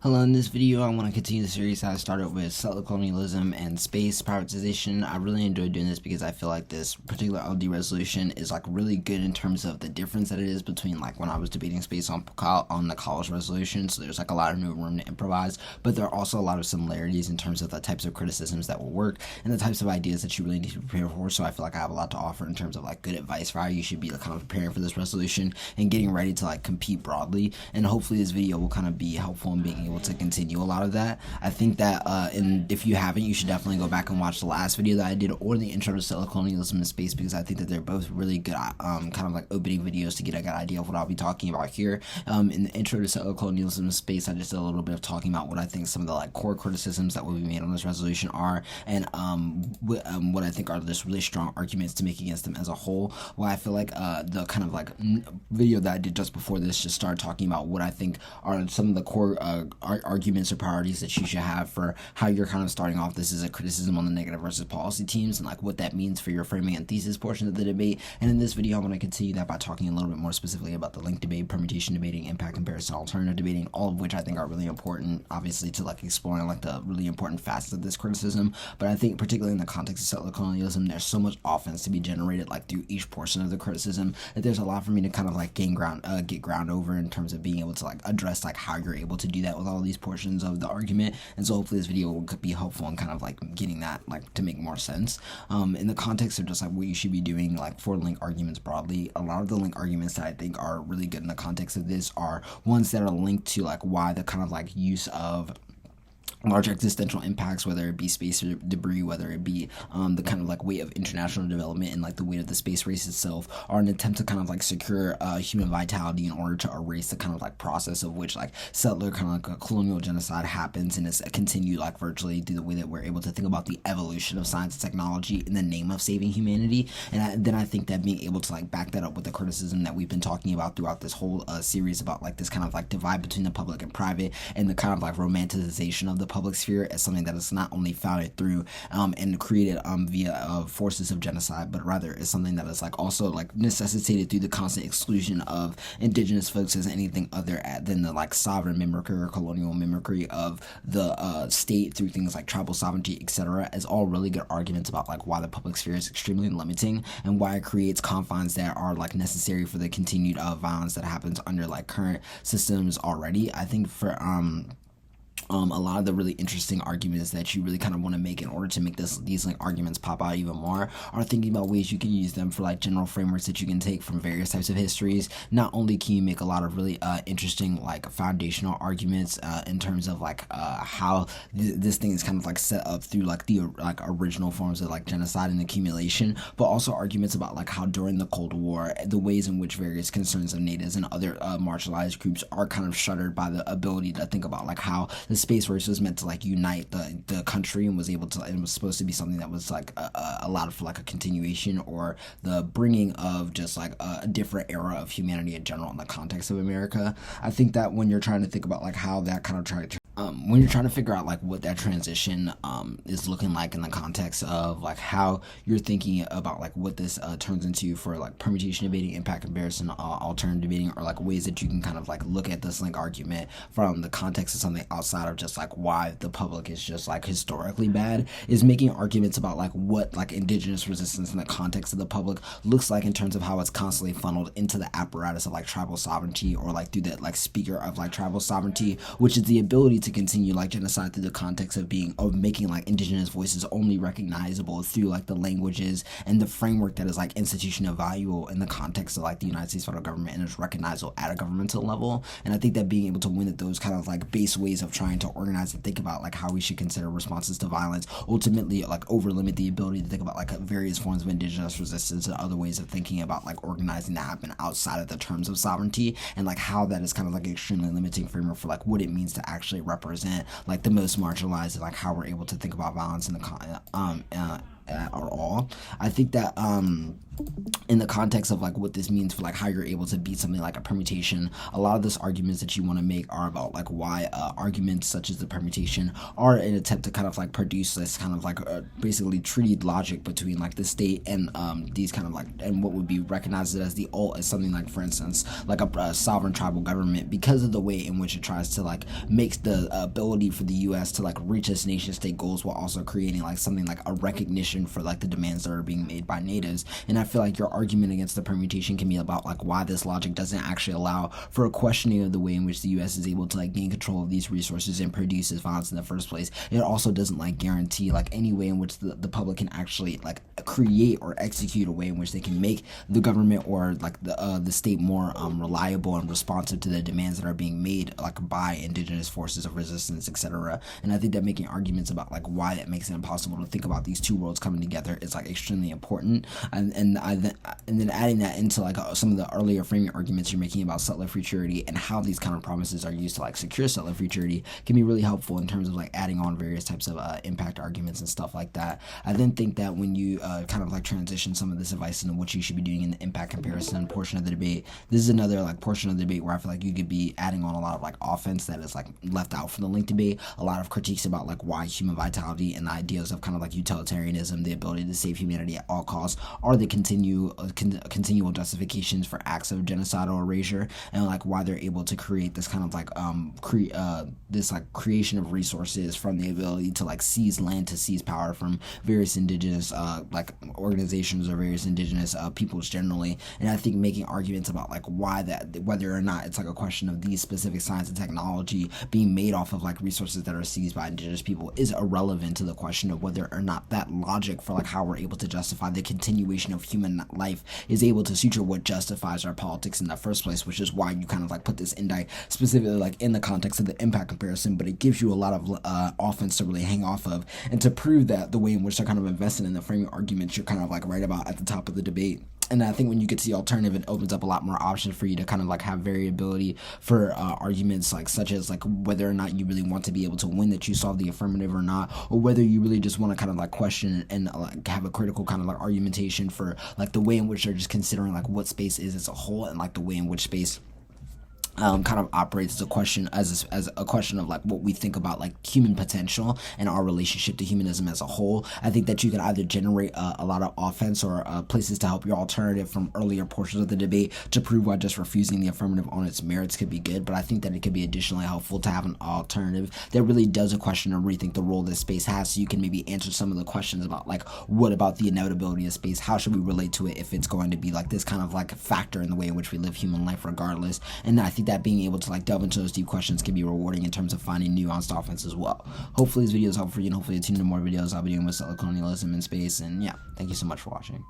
Hello, in this video I want to continue the series I started with Settler Colonialism and Space Privatization. I really enjoyed doing this because I feel like this particular LD resolution is like really good in terms of the difference that it is between like when I was debating space on the college resolution. So there's like a lot of new room to improvise, but there are also a lot of similarities in terms of the types of criticisms that will work and the types of ideas that you really need to prepare for. So I feel like I have a lot to offer in terms of like good advice for how you should be like kind of preparing for this resolution and getting ready to like compete broadly. And hopefully this video will kind of be helpful in being able to continue a lot of that. I think that and if you haven't, you should definitely go back and watch the last video that I did or the intro to Settler Colonialism in Space, because I think that they're both really good kind of like opening videos to get a good idea of what I'll be talking about here. In the intro to Settler Colonialism in Space, I just did a little bit of talking about what I think some of the like core criticisms that will be made on this resolution are, and what I think are just really strong arguments to make against them as a whole. Well, I feel like the kind of like video that I did just before this just started talking about what I think are some of the core arguments or priorities that you should have for how you're kind of starting off. This is a criticism on the negative versus policy teams and like what that means for your framing and thesis portion of the debate. And in this video, I'm going to continue that by talking a little bit more specifically about the link debate, permutation debating, impact comparison, alternative debating, all of which I think are really important, obviously, to like exploring like the really important facets of this criticism. But I think particularly in the context of settler colonialism, there's so much offense to be generated like through each portion of the criticism that there's a lot for me to kind of like get ground over in terms of being able to like address like how you're able to do that with all these portions of the argument. And so hopefully this video will be helpful in kind of like getting that like to make more sense in the context of just like what you should be doing like for link arguments broadly. A lot of the link arguments that I think are really good in the context of this are ones that are linked to like why the kind of like use of large existential impacts, whether it be space or debris, whether it be the kind of like weight of international development and like the weight of the space race itself, are an attempt to kind of like secure human vitality in order to erase the kind of like process of which like settler kind of like a colonial genocide happens, and it's continued like virtually through the way that we're able to think about the evolution of science and technology in the name of saving humanity. And then I think that being able to like back that up with the criticism that we've been talking about throughout this whole series about like this kind of like divide between the public and private, and the kind of like romanticization of the public sphere as something that is not only founded through and created via forces of genocide, but rather is something that is like also like necessitated through the constant exclusion of indigenous folks as anything other than the like sovereign mimicry or colonial mimicry of the state through things like tribal sovereignty, etc., as all really good arguments about like why the public sphere is extremely limiting and why it creates confines that are like necessary for the continued violence that happens under like current systems already. I think for a lot of the really interesting arguments that you really kind of want to make in order to make these like arguments pop out even more are thinking about ways you can use them for like general frameworks that you can take from various types of histories. Not only can you make a lot of really interesting like foundational arguments in terms of like how this thing is kind of like set up through like the like original forms of like genocide and accumulation, but also arguments about like how during the Cold War the ways in which various concerns of natives and other marginalized groups are kind of shuttered by the ability to think about like how the space race was meant to like unite the country and was able to, and was supposed to be something that was like allowed for like a continuation or the bringing of just like a different era of humanity in general in the context of America. I think that when you're trying to think about like how that kind of when you're trying to figure out like what that transition is looking like in the context of like how you're thinking about like what this turns into for like permutation debating, impact comparison, alternative debating, or like ways that you can kind of like look at this link argument from the context of something outside of just like why the public is just like historically bad, is making arguments about like what like indigenous resistance in the context of the public looks like in terms of how it's constantly funneled into the apparatus of like tribal sovereignty, or like through that like speaker of like tribal sovereignty, which is the ability to continue like genocide through the context of making like indigenous voices only recognizable through like the languages and the framework that is like institutional valuable in the context of like the United States federal government and is recognizable at a governmental level. And I think that being able to win at those kind of like base ways of trying to organize and think about like how we should consider responses to violence ultimately like over limit the ability to think about like various forms of indigenous resistance and other ways of thinking about like organizing that happen outside of the terms of sovereignty, and like how that is kind of like an extremely limiting framework for like what it means to actually represent like the most marginalized and like how we're able to think about violence in the at all. I think that in the context of like what this means for like how you're able to beat something like a permutation, a lot of those arguments that you want to make are about like why arguments such as the permutation are an attempt to kind of like produce this kind of like basically treated logic between like the state and these kind of like, and what would be recognized as the ult as something like, for instance, like a sovereign tribal government, because of the way in which it tries to like make the ability for the U.S. to like reach its nation state goals while also creating like something like a recognition for like the demands that are being made by natives. And I feel like your argument against the permutation can be about like why this logic doesn't actually allow for a questioning of the way in which the U.S. is able to like gain control of these resources and produce this violence in the first place. It also doesn't like guarantee like any way in which the public can actually like create or execute a way in which they can make the government or like the state more reliable and responsive to the demands that are being made like by indigenous forces of resistance, etc. And I think that making arguments about like why it makes it impossible to think about these two worlds coming together is like extremely important. And then adding that into like some of the earlier framing arguments you're making about settler futurity and how these kind of promises are used to like secure settler futurity can be really helpful in terms of like adding on various types of impact arguments and stuff like that. I then think that when you kind of like transition some of this advice into what you should be doing in the impact comparison portion of the debate, this is another like portion of the debate where I feel like you could be adding on a lot of like offense that is like left out from the link debate, a lot of critiques about like why human vitality and the ideas of kind of like utilitarianism, the ability to save humanity at all costs, are the continual justifications for acts of genocidal erasure, and like why they're able to create this kind of like this like creation of resources from the ability to like seize land, to seize power from various indigenous like organizations or various indigenous peoples generally. And I think making arguments about like why that, whether or not it's like a question of these specific science and technology being made off of like resources that are seized by indigenous people, is irrelevant to the question of whether or not that logic for like how we're able to justify the continuation of human life is able to suture what justifies our politics in the first place, which is why you kind of like put this indict specifically like in the context of the impact comparison. But it gives you a lot of offense to really hang off of, and to prove that the way in which they're kind of invested in the framing arguments you're kind of like right about at the top of the debate. And I think when you get to the alternative, it opens up a lot more options for you to kind of like have variability for arguments like such as like whether or not you really want to be able to win that you solve the affirmative or not, or whether you really just want to kind of like question and like have a critical kind of like argumentation for like the way in which they're just considering like what space is as a whole, and like the way in which space kind of operates as a question as a question of like what we think about like human potential and our relationship to humanism as a whole. I think that you can either generate a lot of offense or places to help your alternative from earlier portions of the debate to prove why just refusing the affirmative on its merits could be good. But I think that it could be additionally helpful to have an alternative that really does a question or rethink the role that space has, so you can maybe answer some of the questions about like what about the inevitability of space, how should we relate to it if it's going to be like this kind of like factor in the way in which we live human life regardless. And I think that being able to like delve into those deep questions can be rewarding in terms of finding nuanced offense as well. Hopefully this video is helpful for you, and hopefully you tune into more videos I'll be doing with settler colonialism in space. And yeah, thank you so much for watching.